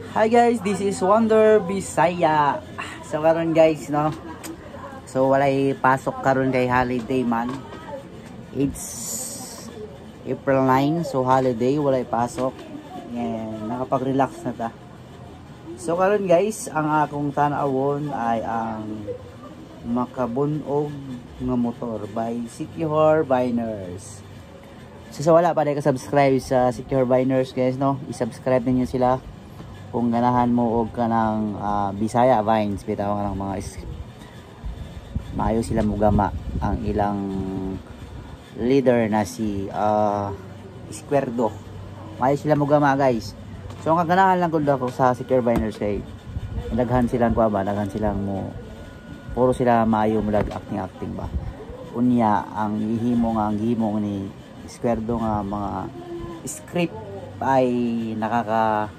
Hi guys, this is Wonder Bisaya. So karon guys, no. So walay pasok karon kay holiday man. It's April 9, so holiday, walay pasok. Yan, nakapag-relax na ta. So karon guys, ang akong tanawon ay ang makabunog nga motor by Secure Biners. So sa wala pa rin ka-subscribe sa Secure Biners guys, no. I-subscribe niyo sila. Kung ganahan mo og kanang Bisaya Vines, bitaw nga ng mga maayo sila mugama ang ilang leader na si Esquerdo. Maayo sila mugama guys. So ang kaganahan lang gud ako sa Secure Biners kay daghan silang daghan silang mo puro sila maayo mulag acting ba. Unya ang gihimo ni Esquerdo nga mga script ay nakaka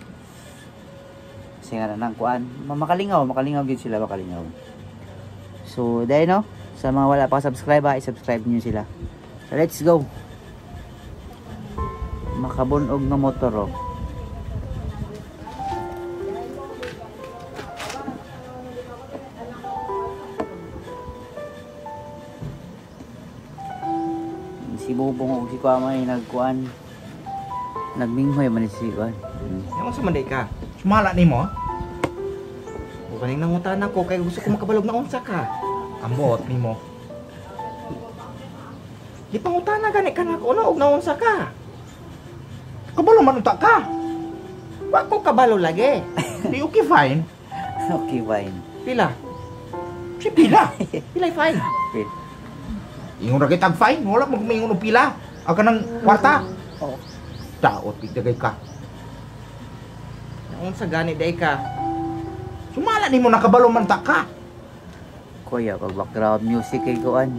nang kuan makalingaw gid sila makalingaw. So dahil no sa mga wala pa subscribe i-subscribe niyo sila. So let's go. Makabunog na motor oh. Si Bubong og si Kuamay nagkuan nagminghoy man si kuan. Yung sa manday ka. Sumala nimo. O kaning nangutan ako kay gusto ko makabalog na unsa ka. Ambot nimo. Di pangutana gani ka nako og naunsa ka. Kabalo man unta ka. Wa ko kabalo lagi. Di okay fine. Okay fine. Pila? Si pila. Pila fine. Ingon ra kitag fine, wala magmingon og pila. Aga nang kwarta. Oh. Daot bigdagay ka. Unsa gani day ka? Sumala nimo nakabalo man ta ka. Kuya, pag background music kay kuan.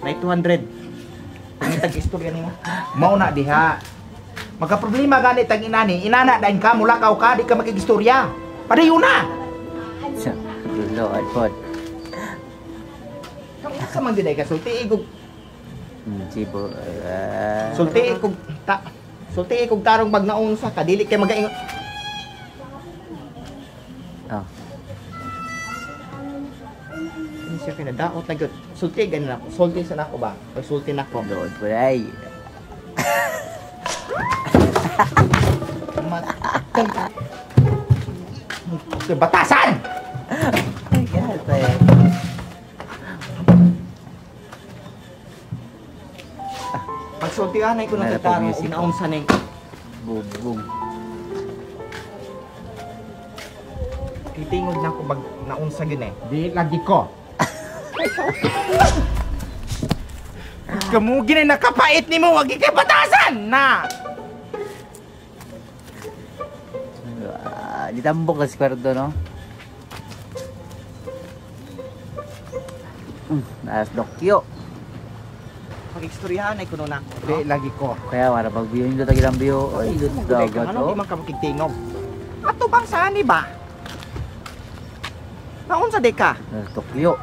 May 200. Tag istorya nimo. Mao na diha. Magka problema gani tag inani, inana dain ka mulakaw ka di ka makigistorya. Padayon na. Lord pod. Sa man gid ka sulti igog. Sibo. Sulti igog ta. Sulti igog tarong pag naunsa ka dili kay magaingon. Oh. Ini siya pinadaot na gud. Sulti ganin ako. Sulti sa nako ba? O sulti nako. Doon po ay. Batasan! Ay, kaya. Pagsultihan ay ko nakitaro og naunsa ning bubong. Titingog na ko bag naunsa gyud eh. Di lagi ko. Kamu gini nakapait nimo wag kay batasan na. Ditambok ka Esquerdo no. Nas dokyo. Pag-istoryahan ay kuno nako. Di lagi ko. Kaya wala pag view nyo tagilang view. Ay, dagat ano di man ka makigtingog. Ato bang saan ba? Naunsa de ka? Tokyo.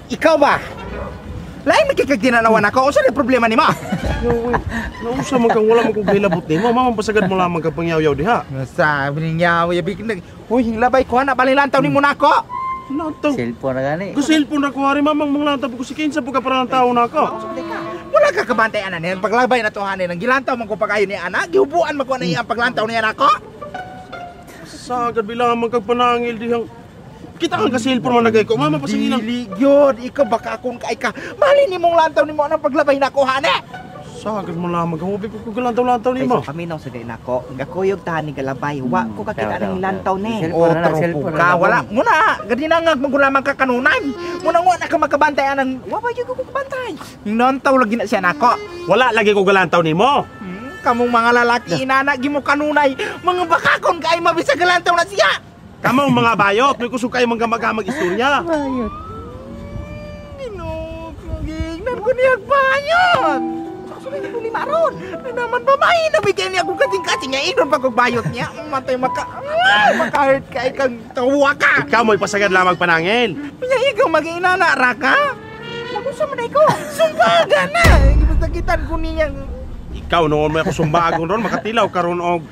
Ikaw ba? Lain mi kikagtinanawan ako. Unsa ni problema nimo? Nausa man kang wala man kong hilabot nimo, mamang pasagad mo lamang kang pangyaw-yaw diha. Sabi niya, yabi huy hinglabay ko na balilantaw nimo nako. Lantaw. Cellphone na gani. Ko cellphone ra ko hari mamang manglantaw ko si kinsa po ka para ng tao nako. Wala ka kabantayan na niyan paglabay na to hanin. Ang gilantaw man ko pagayon ni ana, gihubuan man ko na iyang paglantaw niya nako. Sagad bilang man kag panangil dihang kita kang ka-cellphone man nagay ko, mama pasingilang. Dili gyud, ikaw baka akong kay ka. Mali nimong lantaw nimo anang paglabay nako hane. Sagad mo lamang gahubi ko lantaw-lantaw nimo. Ay, so paminaw sa gay nako. Gakuyog tahan ni galabay. Wa ko kakita ning lantaw ni. Cellphone Ka wala muna gadi na nga magulamang ka kanunan. Muna wa na ka makabantay anang wa ba gyud ko kabantay. Ning lantaw lagi na siya nako. Wala lagi ko galantaw nimo. Kamong mga lalaki inana gimo kanunay, mga bakakon kay mabisag lantaw na siya. Kamong mga bayot, may kusukay mga magamag istorya. Bayot. Dinuging nan ko niya bayot. Sabi ni maron. Naman ba may nabigyan niya kung kating-kating nga idon pag bayot niya. Matay maka-hurt ka ikang tawa ka. Ikaw mo'y pasagad lamang panangil. Kaya ikaw mag-inana ra ka. Nagusa man ko. Sumbaga na. Gibasakitan ko niya. Ikaw noon may ako sumbagon ron, makatilaw karon og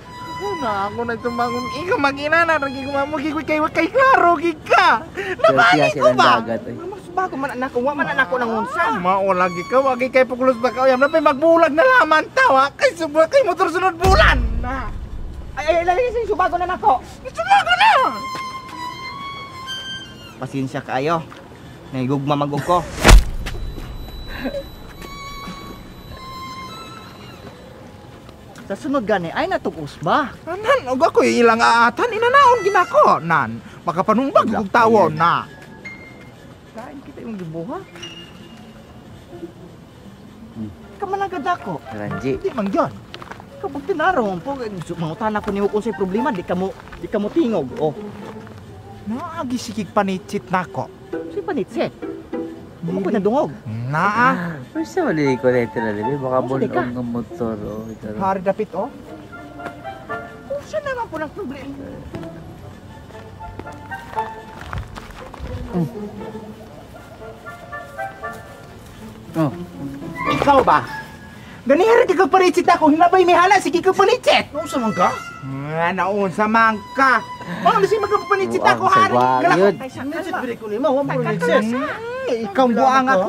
Na ako na tumangon. Ikaw mag-inana. Naging kumamugig kay klaro. Gika. Nabali Siya ko ba? dagat eh. Mas bago man anak ko. Wa man anak ko ng unsa. Mao lagi ka. Wagi kay pagkulos ba ka. Yam na pa'y magbulag na laman tawa. Kay subra kay motor sunod bulan. Na. Ay, lagi sa subago na nako. Sumago na. Pasensya kayo. Naigugma magug ko. Sa sunod gani ay natugos ba? Nan, og ako ilang aatan. Inanaon ginako. Nan. Makapanumbag kong tawon na. Kain kita yung gibuha. Kamanagad ako. Ranji. Hindi man yun. Kapag tinaraw po, mangutan ako ni kung say problema, di ka mo tingog. Oh, Naagisikig panitsit na ko. say panitsit. Ako po nadungog. Na. Basta mali ko na ito na rin. Baka Oh, sige ka. bunog ng motor. Oh. Ito. Hari dapit oh. Siya naman po ng problema. Oh. Ikaw ba? Ganihari di ka panitsit ako. Hinabay may hala. Sige ka panitsit. Ano sa man ka? Naon sa mangka. Oh, nasi magpapanitsit ako, Wow, hari. sawa, Galak- yun. Ay, sa Nitsit kala. bili ko nima, wa mo nitsit. Ikaw buang ako.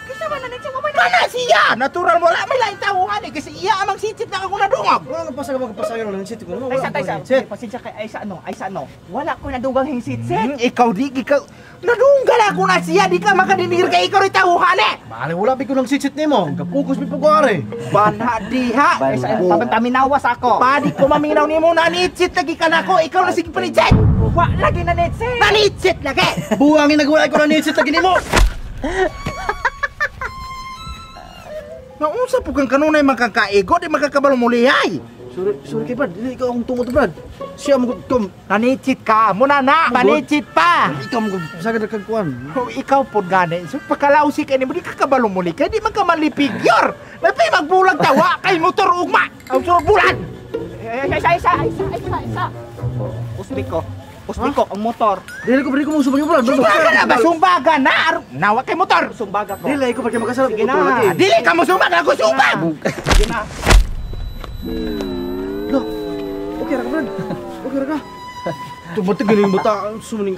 Kasi ba na nitsit mo ba na? Kana siya! Natural mo lang. May lain tawuhan eh. Kasi iya amang sitsit na ako nadungog. Wala ka pasag ng nitsit ko nima. Ay, sa. Pasensya kay ay sa ano. Wala ko nadugang hinsitsit. Ikaw di, ikaw. Nadunggal ako na siya. Di ka makadinir kay ikaw rin tawuhan eh. Bale wala bi ko ng sitsit nimo. Kapugos mi pagwari. Bana diha. Bana. Ay, sa taminawas ako. Padi ko maminaw ni mo na nitsit lagi ka na ko. Ikaw na sige panitsit. Wa lagi na nitsit. Nanitsit lagi. Buangin nagwala ko ng nitsit lagi nimo. Naunsa po kang kanunay makakaigo. Di makakabalong mulihay. Sorry kay Brad, dili ikaw ang tungod Brad. Siya mo kom. Nanitsit ka. Muna na. Panitsit pa. Ikaw mo sagad kag kuan. Oh, ikaw po gani. So pagkalausi ka ni mo, di ka kabalong muli ka. Di man ka malipigyor. Napay magbulag tawa kay motor ugma. Ang surog bulan. Isa. Usbiko ang motor. Dili ko mo subang Brad. Sumbaga na ba? Sumbaga na. Nawa kay motor. Sumbaga ko. Dili ko pagka makasarap. Sige na. Dili ka mo sumbag. Ako sumbag. Sige na. Lo. Okay ra ka Brad. Okay ra ka. Tumatag galing bata sumuning.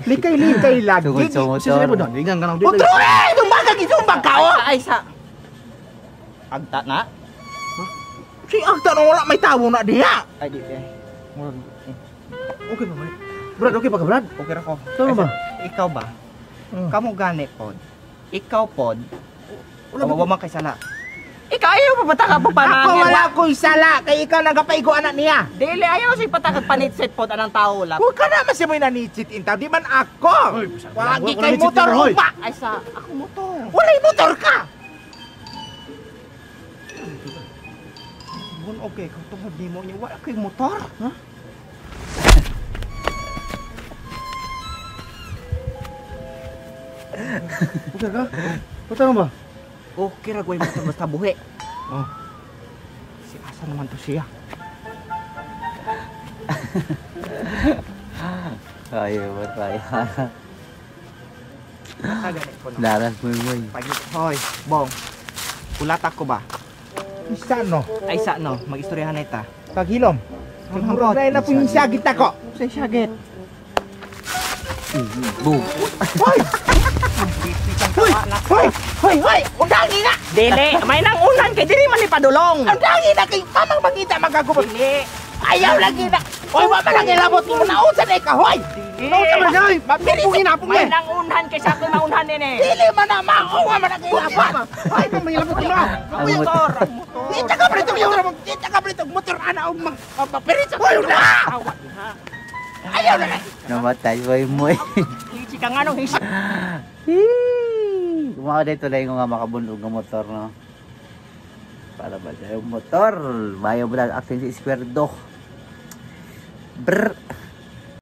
Likay lagi. Tungkol sa Sisi mo motor. doon. Digan ka na dili. Otro eh! Sumbaga gisumbag ka oh! Isa. Agta na. Si Agta na wala may tawo na diha. Ay di. Okay ba man? Brad, okay pa ka Brad? Okay ra ko. Tama ba? Ikaw ba? Hmm. Kamo gani pod. Ikaw pod. Wala ba? Wala man kay sala. Ikaw ayaw pa bata ka pa panangin. Ako wala ko'y sala. Kay ikaw nagapaigo anak niya. Dili ayaw si patakag panitsit pod anang tao lap. Huwag ka naman siya may nanitsit intaw. Di man ako. Hoy, Wagi wala kay nitsit motor na, hoy. ugma. Ay sa ako motor. Wala'y motor ka. Bun okay kung tungod nimo niya wala kay motor. Ha? Okay ka? Patama ba? Okay ra goy motor basta buhi. Oh. Si asa naman to siya? Ayaw ba tayo? Tagani ko no. Daras mo yun. Pagi hoy, bong. Ulat ako ba? Isa no. Ay sa no, magistoryahan na ita. Paghilom. Ang Murag na po yung syagit ako. Sa syagit. Boom. Hoy! Hoy! Hoy! Hoy! Hoy! Undangi na! Dili, may nang unan kay diri man ni padulong. Undangi na kay mamang makita magagubot. Dili. Ayaw lagi na. Hoy, wa man lang ilabot mo na usan ay ka, hoy! Dili. Hoy! Mabilis na po May nang unhan kay sa akin maunhan nini. Dili man na mao, wa man lang ilabot. Hoy, kung may ilabot mo. Ang motor, ang motor. Kita ka prito yung ramon. Kita ka prito motor ana og magpapirit sa hoy na. Awa diha. Ayaw na. Namatay ba yung mo eh. Hisi ka nga nung hisi. Kumaka dito lang yung nga makabundog ng motor, no? Para ba yung motor? Bayo ba lang action si Square Do? Brr!